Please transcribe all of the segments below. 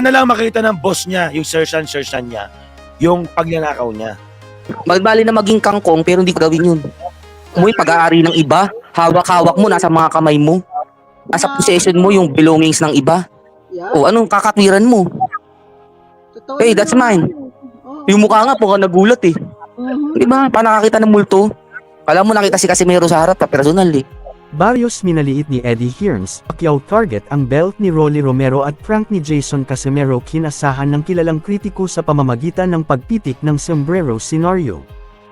na lang makita ng boss niya, yung sersan niya, yung pagnanakaw niya. Magbali na maging kangkong pero hindi ko gawin yun. Mo yung pag-aari ng iba, hawak-hawak mo nasa mga kamay mo. Nasa possession mo yung belongings ng iba. Yeah. O anong kakatwiran mo? Totoo Hey, yun that's naman. mine. Oo. Yung mukha nga po ka nagulat eh. Mhm. Di ba? Paano nakakita ng multo? Kala mo nakita si Casimero sa harap pa personal eh. Barrios minaliit ni Eddie Hearns, Pacquiao target ang belt ni Rolly Romero at prank ni Jason Casimero kinasahan ng kilalang kritiko sa pamamagitan ng pagpitik ng sombrero scenario.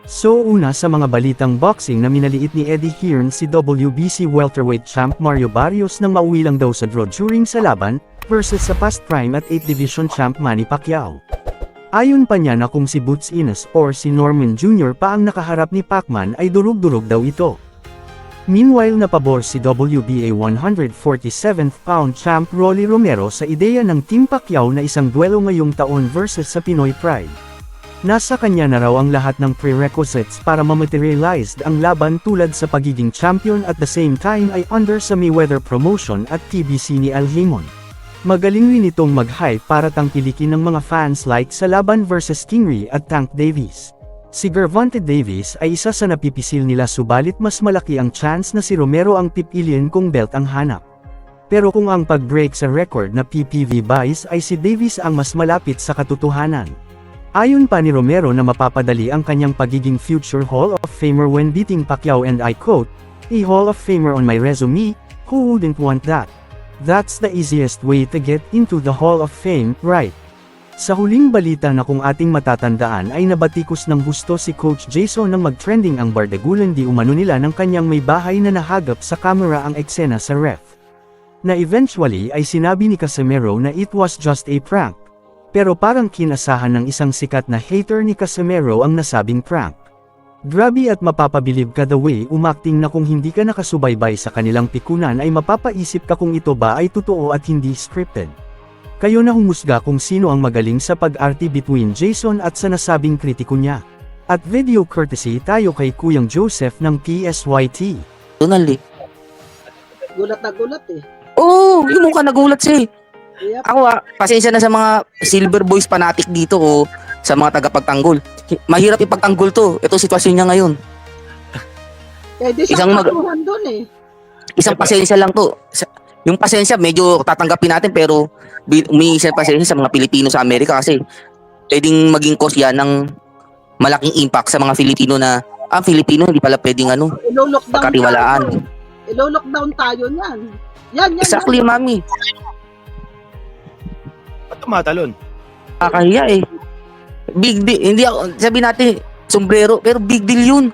So una sa mga balitang boxing na minaliit ni Eddie Hearns si WBC welterweight champ Mario Barrios nang mauwi lang daw sa draw during sa laban, versus sa past prime at 8th division champ Manny Pacquiao. Ayon pa niya na kung si Boots Ennis or si Norman Jr. pa ang nakaharap ni Pacman ay durug-durug daw ito. Meanwhile napabor si WBA 147th pound champ Rolly Romero sa ideya ng Team Pacquiao na isang duelo ngayong taon versus sa Pinoy Pride. Nasa kanya na raw ang lahat ng prerequisites para ma-materialized ang laban tulad sa pagiging champion at the same time ay under sa Mayweather promotion at TBC ni Al Haymon. Magaling rin itong mag-hype para tangkilikin ng mga fans like sa laban versus Kingery at Tank Davis. Si Gervonta Davis ay isa sa napipisil nila subalit mas malaki ang chance na si Romero ang pipiliin kung belt ang hanap. Pero kung ang pag-break sa record na PPV buys ay si Davis ang mas malapit sa katotohanan. Ayon pa ni Romero na mapapadali ang kanyang pagiging future Hall of Famer when beating Pacquiao and I quote, "A Hall of Famer on my resume, who wouldn't want that? That's the easiest way to get into the Hall of Fame, right?" Sa huling balita na kung ating matatandaan ay nabatikos ng gusto si Coach Jason nang mag-trending ang bardagulan di umano nila ng kanyang may bahay na nahagap sa kamera ang eksena sa ref. Na eventually ay sinabi ni Casimero na it was just a prank. Pero parang kinasahan ng isang sikat na hater ni Casimero ang nasabing prank. Grabe at mapapabilib ka the way umakting na kung hindi ka nakasubaybay sa kanilang pikunan ay mapapaisip ka kung ito ba ay totoo at hindi scripted. Kayo na humusga kung sino ang magaling sa pag-arte between Jason at sa nasabing kritiko niya. At video courtesy tayo kay Kuyang Joseph ng PSYT. Personal eh. Gulat na gulat eh. Oo, yung mukha nagulat siya eh. Yep. Ako pasensya na sa mga Silver Boys fanatic dito o sa mga tagapagtanggol. Mahirap ipagtanggol to. Ito sitwasyon niya ngayon. Eh, di siya Isang mag- kasuhan dun eh. Isang pasensya lang to. Yung pasensya medyo tatanggapin natin pero may isang pasensya sa mga Pilipino sa Amerika kasi pwedeng maging cause yan ng malaking impact sa mga Filipino na Filipino hindi pala pwedeng Ilo-lockdown pagkatiwalaan. tayo. Ilo-lockdown tayo niyan. Yan. Exactly, mami. Ba't tumatalon? Kakahiya eh. Big deal. Hindi ako, sabi natin, sombrero, pero big deal yun.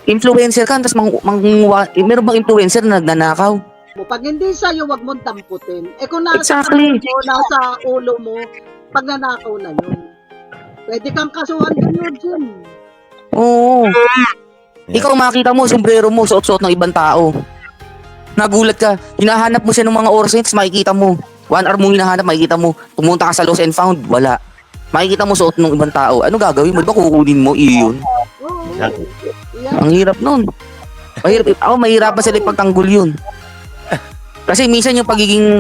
Influencer ka, tapos meron bang influencer na nagnanakaw? Pag hindi sa'yo, wag mong damputin. Eh kung nasa Exactly. mo, nasa ulo mo, pag nanakaw na yun. Pwede kang kasuhan din yun, Jim. Oo. Ikaw makita mo, sombrero mo, suot-suot ng ibang tao. Nagulat ka, hinahanap mo siya ng mga oras, tapos makikita mo. 1 hour mo hinahanap, makikita mo. Pumunta ka sa lost and found, wala. Makikita mo suot ng ibang tao. Ano gagawin mo? Di ba kukunin mo? Iyon. Oo. Exactly. Yeah. Ang hirap nun. Mahirapan sila ipagtanggol yun. Kasi minsan yung pagiging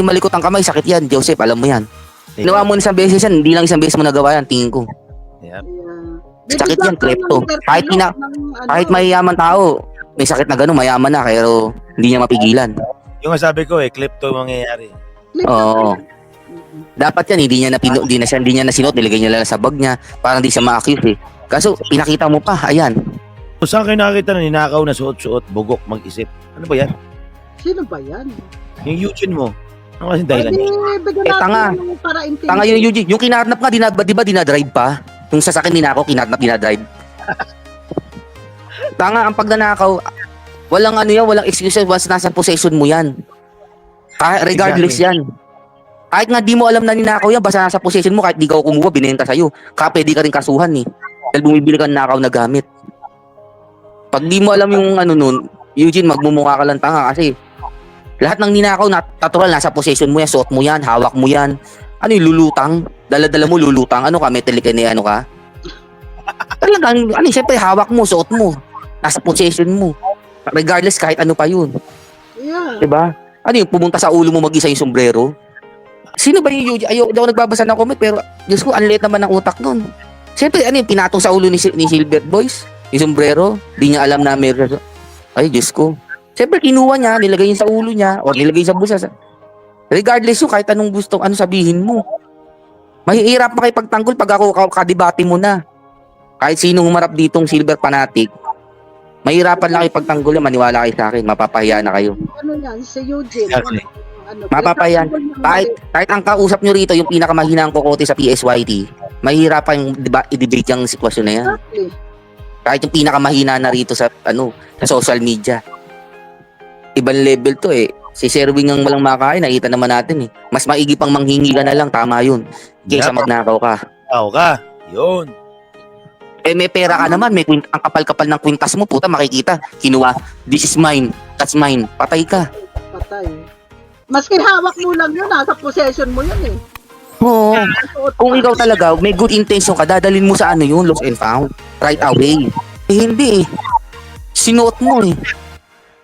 malikot ang kamay, sakit yan. Joseph, alam mo yan. Ginawa mo isang beses yan, hindi lang isang beses mo nagawa yan, tingin ko. Yep. Yeah. Sakit yan, Bibigyan klepto. ka ng Kahit kahit mayayaman tao, may sakit na gano'n, mayaman na, pero hindi niya mapigilan. Yung sabi ko klepto mangyayari. Oo. Dapat yan, hindi niya nasinot, nilagay niya lang sa bag niya, para hindi siya ma-accuse eh. Kaso, pinakita mo pa, ayan. Kung saan kayo nakakita na ninakaw na suot-suot, bugok, mag-isip? Ano ba yan? Sino ba yan? Yung Eugene mo. Ano kasi dahilan Pwede niya? bigyan Eh, tanga. natin yung para intindihin. Tanga yung Eugene, yung kinarnap nga, di ba dinadrive pa? Yung sasakyan ninakaw, dinadrive. Tanga, ang pagnanakaw, walang excuses once nasa possession mo yan. Regardless yan. Kahit nga di mo alam na ninakaw yan, basta nasa possession mo, kahit di ka kumuha, binenta sa'yo. Pwede ka rin kasuhan eh. Dahil bumibili ka ng nakaw na gamit. Pag di mo alam yung nun, Eugene, magmumukha ka lang tanga kasi lahat ng ninakaw, natural, nasa possession mo yan, suot mo yan, hawak mo yan. Ano yung lulutang? Dala-dala mo lulutang. Ano ka, metallic na ano ka? Talagang, siyempre hawak mo, suot mo. Nasa possession mo. Regardless, kahit ano pa yun. Yeah. Diba? Ano yung pumunta sa ulo mo mag-isa yung sombrero? Sino ba yung Yuji? Ayoko, di ako nagbabasa ng comment, pero Diyos ko, ang liit naman ng utak nun. Siyempre, ano yung pinatong sa ulo ni Silver Boys? Yung sombrero? Di niya alam na meron. Ay, Diyos ko. Siyempre, kinuha niya, nilagay yun sa ulo niya, o nilagay sa busa. Regardless yun, kahit anong gusto, ano sabihin mo. Mahihirap makipagtanggol pag ako kadibati mo na. Kahit sinong humarap ditong silver fanatic, mahirapan lang ipagtanggol yan, maniwala kayo sa akin, mapapahiya na kayo. Ano yan, si Eugene. Exactly. Mapapayan. Kahit ang kausap nyo rito, yung pinakamahinang kokote sa PSYT, mahirapan yung i-debate yung sitwasyon na yan. Exactly. Kahit yung pinakamahina na rito sa social media. Ibang level to eh. Si Sherwin ang walang makain, nakita naman natin eh. Mas maigi pang manghingi ka na lang, tama yun. Kaysa Yep. magnakaw ka. Tao ka. Yun. Eh may pera ka naman, ang kapal-kapal ng kwintas mo, puta makikita. Kinuha, this is mine, that's mine. Patay ka. Patay. Maski hawak mo lang yun, nasa possession mo yun eh. Oo. Kung ikaw talaga, may good intention ka, dadalhin mo sa ano yun, lost and found. Right away. Eh hindi eh. Sinuot mo eh.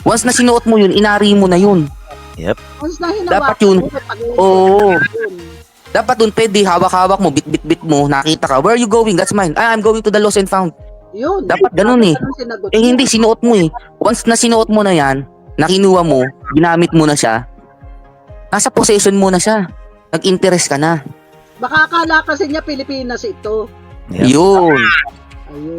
Once na sinuot mo yun, inari mo na yun. Once na hinawakan Dapat yun. mo, Oo. Dapat dun pwede, hawak-hawak mo, bit-bit mo, nakita ka. Where are you going? That's mine. I'm going to the lost and found. Yun. Dapat ganun eh. Sinagot Eh hindi, sinuot mo eh. Once na sinuot mo na yan, nakinuha mo, ginamit mo na siya, nasa possession mo na siya. Nag-interest ka na. Baka akala kasi niya Pilipinas ito. Yep. Yun.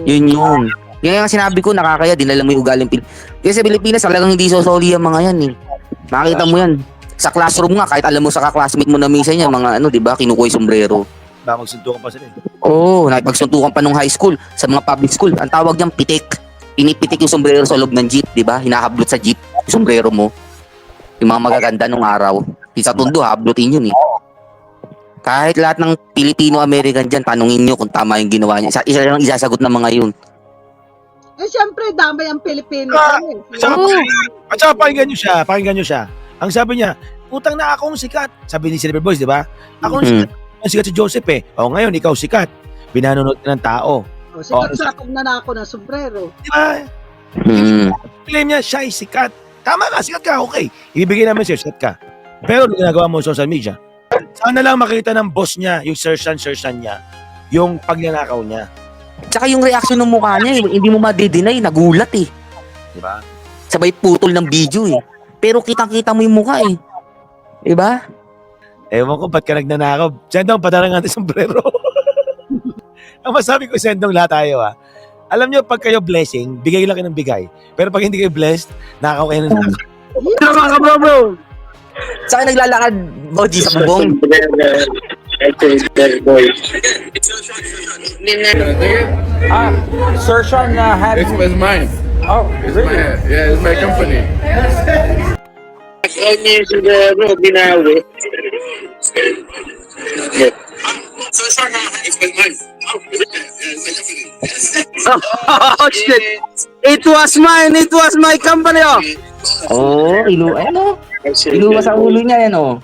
Ayun. Yun. Kaya nga sinabi ko, nakakaya, dinala mo yung ugaling Kasi sa Pilipinas, talagang hindi sosoli ang mga yan eh. Makita mo yan. Sa classroom nga, kahit alam mo sa kaklasmate mo na minsan yan, mga di ba, kinukuha yung sombrero. Baka magsuntukan pa sila eh. Oo, nakipagsuntukan pa nung high school, sa mga public school. Ang tawag niyang pitik. Pinipitik yung sombrero sa loob ng jeep, di ba? Hinahablot sa jeep, yung sombrero mo. Yung mga magaganda nung araw. Sa Tondo, hablutin yun eh. Kahit lahat ng Pilipino-American dyan, tanungin nyo kung tama yung ginawa niya. Isa lang isasagot ng mga yun. Eh siyempre, damay ang Pilipino. At saka pakinggan nyo siya. Ang sabi niya, utang na akong sikat. Sabi ni Silver Boys, di ba? Akong sikat. Ang sikat si Joseph eh. O ngayon, ikaw sikat. Binanunod ka ng tao. O, sikat sa pag nanako ng sombrero. Di ba? Hmm. Claim niya, siya ay sikat. Tama ka, sikat ka, okay. Ibibigay namin sa'yo, sikat ka. Pero ginagawa mo sa social media, sana lang makita ng boss niya, yung searchan niya, yung pagnanakaw niya. Tsaka yung reaction ng mukha niya, hindi mo ma-deny, nagulat eh. Di ba? Sabay putol ng video eh. Pero kitang-kita mo yung mukha eh. Diba? Ewan ko, ba't ka nagnanakaw? Sendong, padarang natin sombrero. Ang masabi ko, Sendong, lahat tayo Alam nyo, pag kayo blessing, bigay lang kayo ng bigay. Pero pag hindi kayo blessed, nakaw kayo ng nakaw. Bro! Saan naglalakad, Boji, sa bubong? Sir Sean had. It's mine. Oh, It's my yeah, it's my company. Oh, shit! It was mine! It was my company, oh! Oh, inuwa sa ulo niya yan, oh.